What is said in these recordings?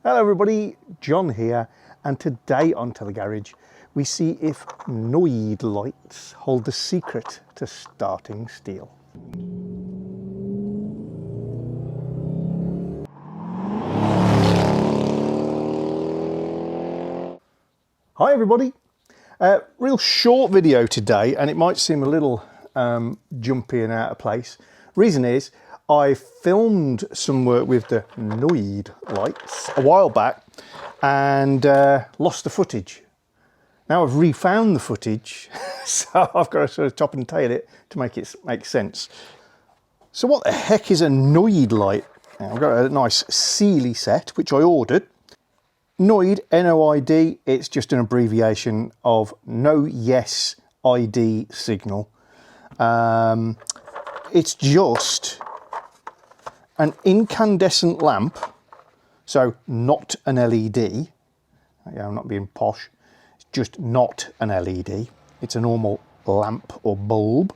Hello everybody, John here, and today on Telegarage we see if NOID lights hold the secret to starting steel. Hi everybody, real short video today, and it might seem a little jumpy and out of place. Reason is, I filmed some work with the NOID lights a while back and lost the footage. Now I've refound the footage, so I've got to sort of top and tail it to make it make sense. So what the heck is a NOID light? Now, I've got a nice Sealy set, which I ordered. NOID, N-O-I-D, it's just an abbreviation of No Yes ID signal. It's just an incandescent lamp, so not an LED. Yeah, I'm not being posh. It's just not an LED. It's a normal lamp or bulb.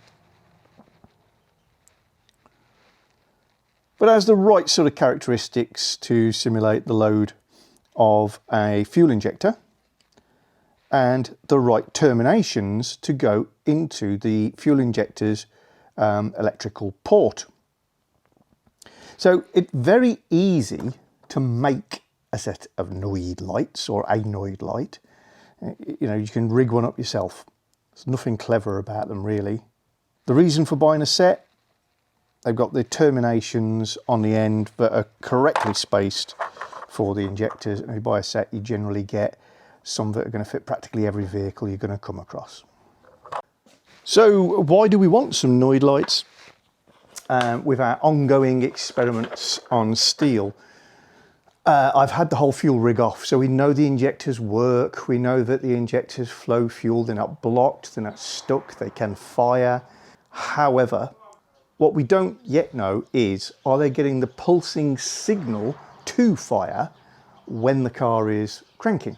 But has the right sort of characteristics to simulate the load of a fuel injector and the right terminations to go into the fuel injector's electrical port. So it's very easy to make a set of NOID lights or a NOID light. You know, you can rig one up yourself. There's nothing clever about them really. The reason for buying a set, they've got the terminations on the end that are correctly spaced for the injectors. And if you buy a set, you generally get some that are going to fit practically every vehicle you're going to come across. So why do we want some NOID lights? With our ongoing experiments on steel, I've had the whole fuel rig off, so we know the injectors work, we know that the injectors flow fuel, they're not blocked, they're not stuck, they can fire. However, what we don't yet know is, are they getting the pulsing signal to fire when the car is cranking?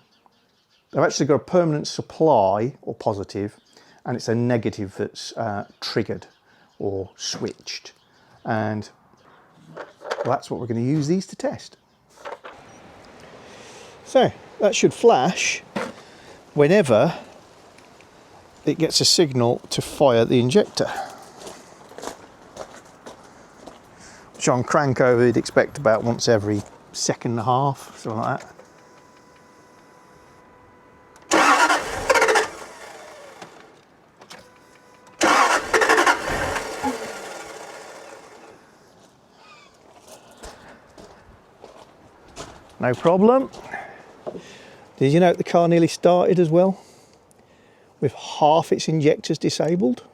They've actually got a permanent supply, or positive, and it's a negative that's triggered or switched. And that's what we're going to use these to test. So that should flash whenever it gets a signal to fire the injector. Which on crank over you'd expect about once every second and a half, something like that. No problem. Did you know the car nearly started as well, with half its injectors disabled?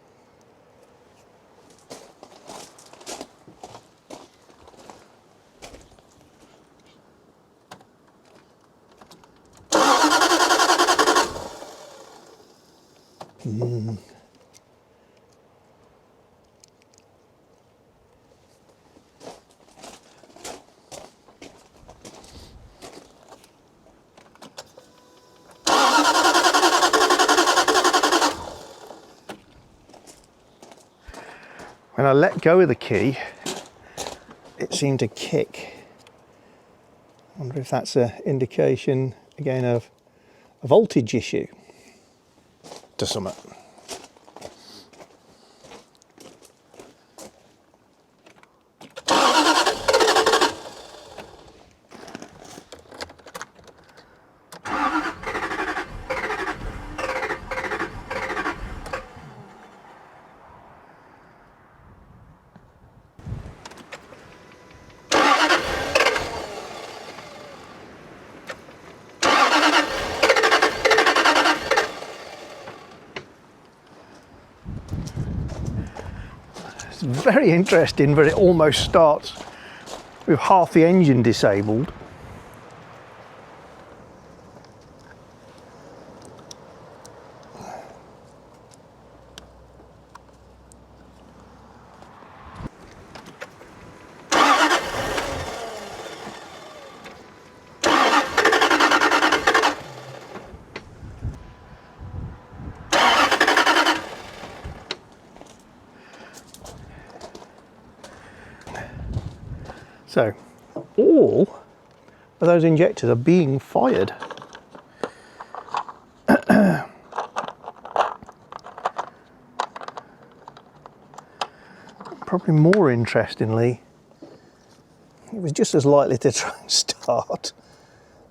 When I let go of the key, it seemed to kick. I wonder if that's an indication, again, of a voltage issue to something. It's very interesting, but it almost starts with half the engine disabled. So all of those injectors are being fired. Probably more interestingly, it was just as likely to try and start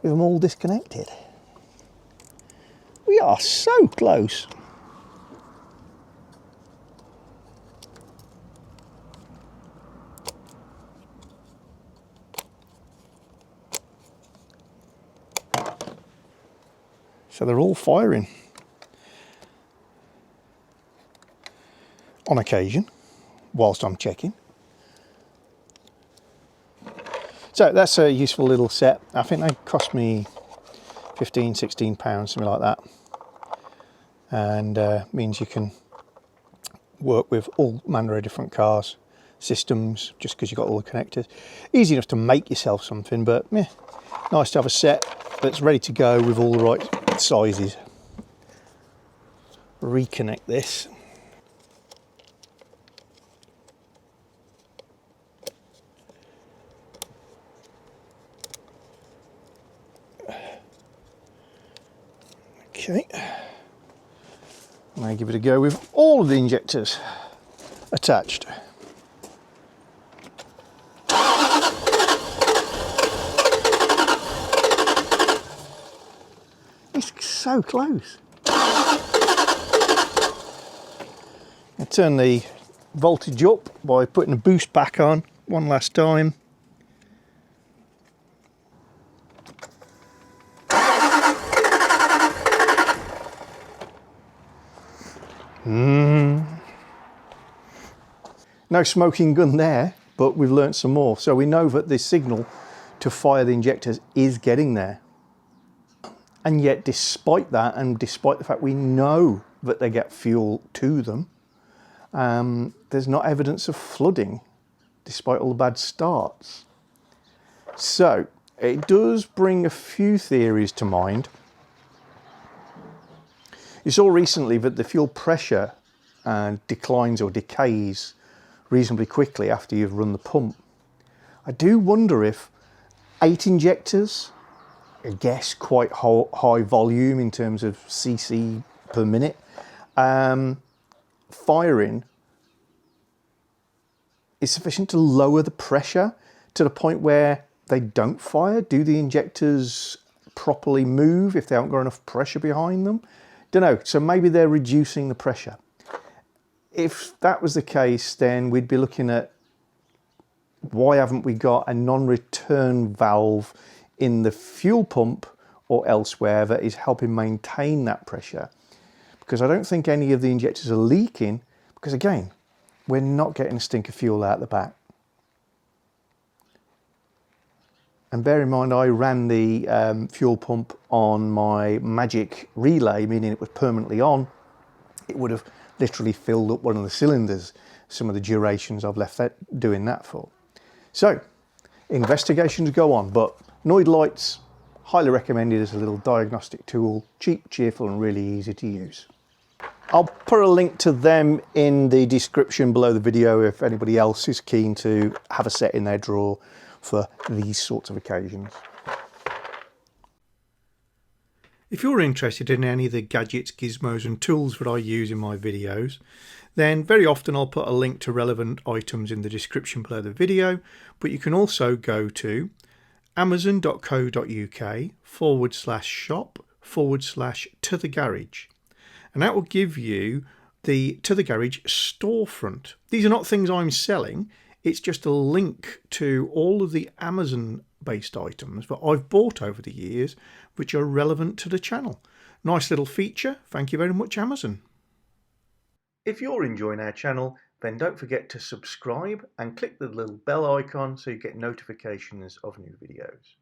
with them all disconnected. We are so close. So they're all firing on occasion whilst I'm checking. So that's a useful little set. I think they cost me £15, £16, something like that. And means you can work with all manner of different cars, systems, just because you've got all the connectors. Easy enough to make yourself something, but yeah, nice to have a set that's ready to go with all the right sizes. Reconnect this. Okay, now give it a go with all of the injectors attached. It's so close. I turn the voltage up by putting the boost back on one last time. No smoking gun there, but we've learnt some more. So we know that the signal to fire the injectors is getting there. And yet, despite that, and despite the fact we know that they get fuel to them, there's not evidence of flooding, despite all the bad starts. So it does bring a few theories to mind. You saw recently that the fuel pressure declines or decays reasonably quickly after you've run the pump. I do wonder if 8 injectors, I guess quite high volume in terms of cc per minute, firing is sufficient to lower the pressure to the point where they don't fire. Do the injectors properly move if they haven't got enough pressure behind them? Don't know. So maybe they're reducing the pressure. If that was the case, then we'd be looking at why haven't we got a non-return valve in the fuel pump or elsewhere that is helping maintain that pressure? Because I don't think any of the injectors are leaking, because again, we're not getting a stink of fuel out the back. And bear in mind, I ran the fuel pump on my magic relay, meaning it was permanently on. It would have literally filled up one of the cylinders, some of the durations I've left doing that for. So, investigations go on, but NOID lights, highly recommended as a little diagnostic tool, cheap, cheerful and really easy to use. I'll put a link to them in the description below the video if anybody else is keen to have a set in their drawer for these sorts of occasions. If you're interested in any of the gadgets, gizmos and tools that I use in my videos, then very often I'll put a link to relevant items in the description below the video, but you can also go to amazon.co.uk/shop/to the garage, and that will give you the To the Garage storefront. These are not things I'm selling, it's just a link to all of the Amazon based items that I've bought over the years which are relevant to the channel. Nice little feature. Thank you very much, Amazon. If you're enjoying our channel, then don't forget to subscribe and click the little bell icon so you get notifications of new videos.